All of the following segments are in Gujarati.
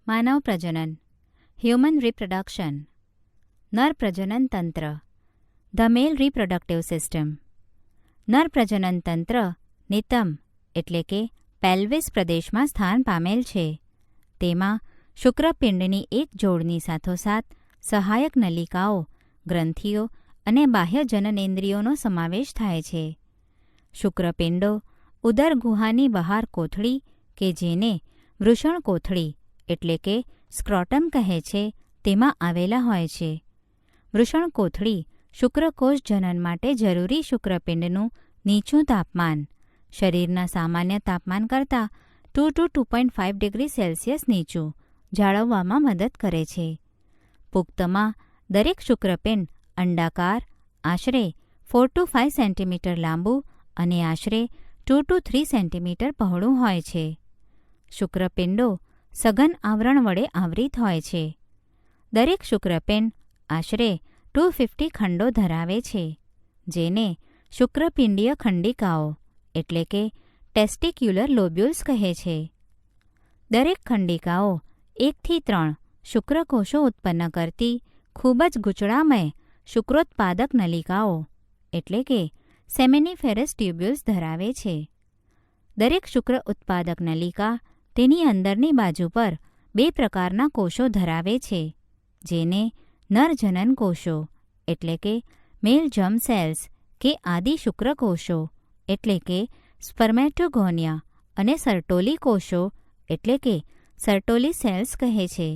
માનવ પ્રજનન, હ્યુમન રિપ્રોડક્શન, નર પ્રજનન તંત્ર, ધ મેલ રિપ્રોડક્ટિવ સિસ્ટમ. નર પ્રજનન તંત્ર નિતંબ એટલે કે પેલ્વિસ પ્રદેશમાં સ્થાન પામેલ છે. તેમાં શુક્રપિંડની એક જોડની સાથોસાથ સહાયક નલિકાઓ, ગ્રંથિઓ અને બાહ્ય જનનેન્દ્રિયોનો સમાવેશ થાય છે. શુક્રપિંડો ઉદર ગુહાની બહાર કોથળી કે જેને વૃષણ કોથળી એટલે કે સ્ક્રોટમ કહે છે તેમાં આવેલા હોય છે. વૃષણ કોથળી શુક્રકોષ જનન માટે જરૂરી શુક્રપિંડનું નીચું તાપમાન શરીરના સામાન્ય તાપમાન કરતાં 2 to 2.5 ડિગ્રી સેલ્સિયસ નીચું જાળવવામાં મદદ કરે છે. પુખ્તમાં દરેક શુક્રપિંડ અંડાકાર, આશરે 4 to 5 સેન્ટીમીટર લાંબુ અને આશરે 2 to 3 સેન્ટીમીટર પહોળું હોય છે. શુક્રપિંડો સઘન આવરણ વડે આવૃત હોય છે. દરેક શુક્રપિંડ આશરે 250 ખંડો ધરાવે છે, જેને શુક્રપિંડીય ખંડિકાઓ એટલે કે ટેસ્ટિક્યુલર લોબ્યુલ્સ કહે છે. દરેક ખંડિકાઓ 1 થી 3 શુક્રકોષો ઉત્પન્ન કરતી ખૂબ જ ગૂંચળામય શુક્રોત્પાદક નલિકાઓ એટલે કે સેમિનિફેરસ ટ્યુબ્યુલ્સ ધરાવે છે. દરેક શુક્ર ઉત્પાદક નલિકા તેની અંદરની બાજુ પર 2 પ્રકારના કોષો ધરાવે છે, જેને નરજનન કોષો એટલે કે મેલ જર્મ સેલ્સ કે આદિ શુક્રકોષો એટલે કે સ્પર્મેટોગોનિયા અને સર્ટોલી કોષો એટલે કે સર્ટોલી સેલ્સ કહે છે.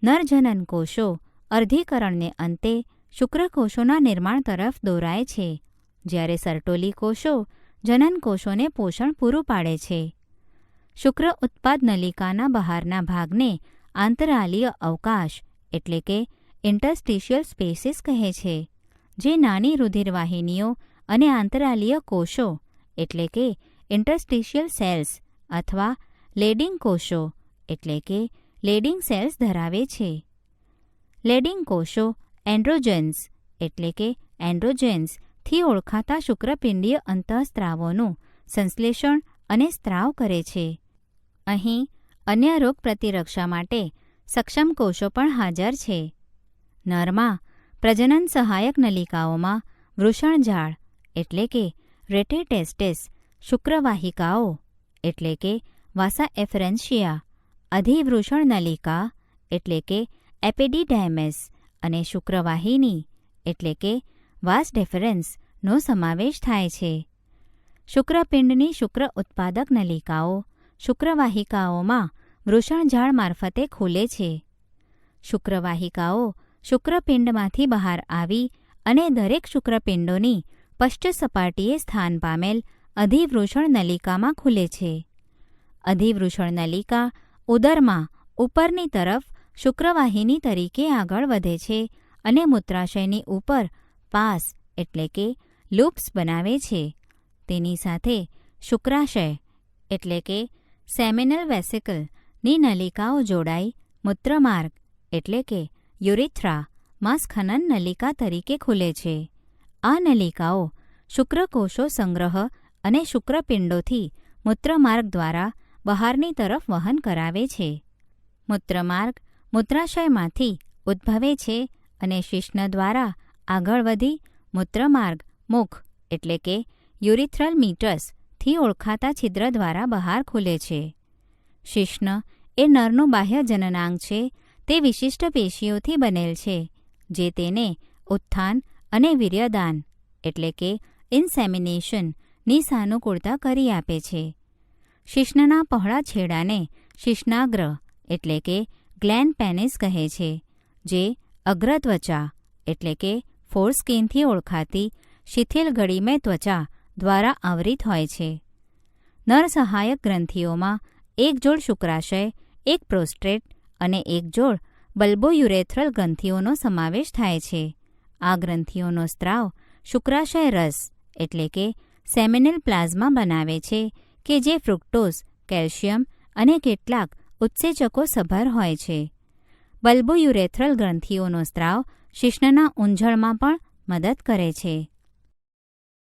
નરજનન કોષો અર્ધીકરણને અંતે શુક્રકોષોના નિર્માણ તરફ દોરાય છે, જ્યારે સર્ટોલી કોષો જનન કોષોને પોષણ પૂરું પાડે છે. શુક્ર ઉત્પાદ નલિકાના બહારના ભાગને આંતરાલીય અવકાશ એટલે કે ઇન્ટરસ્ટિશિયલ સ્પેસીસ કહે છે, જે નાની રુધિરવાહિનીઓ અને આંતરાલીય કોષો એટલે કે ઇન્ટરસ્ટિશિયલ સેલ્સ અથવા લેડિંગ કોષો એટલે કે લેડિંગ સેલ્સ ધરાવે છે. લેડિંગ કોષો એન્ડ્રોજન્સ એટલે કે એન્ડ્રોજેન્સ થી ઓળખાતા શુક્રપિંડીય અંતઃસ્ત્રાવોનું સંશ્લેષણ અને સ્ત્રાવ કરે છે. અહીં અન્ય રોગ પ્રતિરક્ષા માટે સક્ષમ કોષો પણ હાજર છે. નરમાં પ્રજનન સહાયક નલિકાઓમાં વૃષણજાળ એટલે કે રેટેટેસ્ટિસ, શુક્રવાહિકાઓ એટલે કે વાસા એફરેન્શિયા, અધિવૃષણ નલિકા એટલે કે એપિડિડાયમેસ અને શુક્રવાહિની એટલે કે વાસ ડેફરન્સ નો સમાવેશ થાય છે. શુક્રપિંડની શુક્ર ઉત્પાદક નલિકાઓ શુક્રવાહિકાઓમાં વૃષણજાળ મારફતે ખુલે છે. શુક્રવાહિકાઓ શુક્રપિંડમાંથી બહાર આવી અને દરેક શુક્રપિંડોની પશ્ચ સપાટીએ સ્થાન પામેલ અધિવૃષણ નલિકામાં ખુલે છે. અધિવૃષણ નલિકા ઉદરમાં ઉપરની તરફ શુક્રવાહિની તરીકે આગળ વધે છે અને મૂત્રાશયની ઉપર પાસ એટલે કે લૂપ્સ બનાવે છે. તેની સાથે શુક્રાશય એટલે કે સેમિનલ વેસિકલ ની નલિકાઓ જોડાઈ મૂત્રમાર્ગ એટલે કે યુરિથ્રા માં સ્ખનન નલિકા તરીકે ખુલે છે. આ નલિકાઓ શુક્રકોષો સંગ્રહ અને શુક્રપિંડોથી મૂત્રમાર્ગ દ્વારા બહારની તરફ વહન કરાવે છે. મૂત્રમાર્ગ મૂત્રાશયમાંથી ઉદ્ભવે છે અને શિશ્ન દ્વારા આગળ વધી મૂત્રમાર્ગ મુખ એટલે કે યુરિથ્રલ મીટસ થી ઓળખાતા છિદ્ર દ્વારા બહાર ખુલે છે. શિશ્ન એ નરનું બાહ્ય જનનાંગ છે. તે વિશિષ્ટ પેશીઓથી બનેલ છે, જે તેને ઉત્થાન અને વીર્યદાન એટલે કે ઇન્સેમિનેશન ની સાનુકૂળતા કરી આપે છે. શિશ્નના પહોળા છેડાને શિશ્નાગ્ર એટલે કે ગ્લેન પેનિસ કહે છે, જે અગ્રત્વચા એટલે કે ફોરસ્કિનથી ઓળખાતી શિથિલ ગળીમય ત્વચા દ્વારા આવૃત હોય છે. નર સહાયક ગ્રંથિઓમાં એક જોડ શુક્રાશય, એક પ્રોસ્ટેટ અને એક જોડ બલ્બોયુરેથ્રલ ગ્રંથિઓનો સમાવેશ થાય છે. આ ગ્રંથિઓનો સ્ત્રાવ શુક્રાશય રસ એટલે કે સેમિનલ પ્લાઝમા બનાવે છે કે જે ફ્રુક્ટોઝ, કેલ્શિયમ અને કેટલાક ઉત્સેચકો સભર હોય છે. બલ્બોયુરેથ્રલ ગ્રંથિઓનો સ્ત્રાવ શિશ્નના ઊંઝણમાં પણ મદદ કરે છે.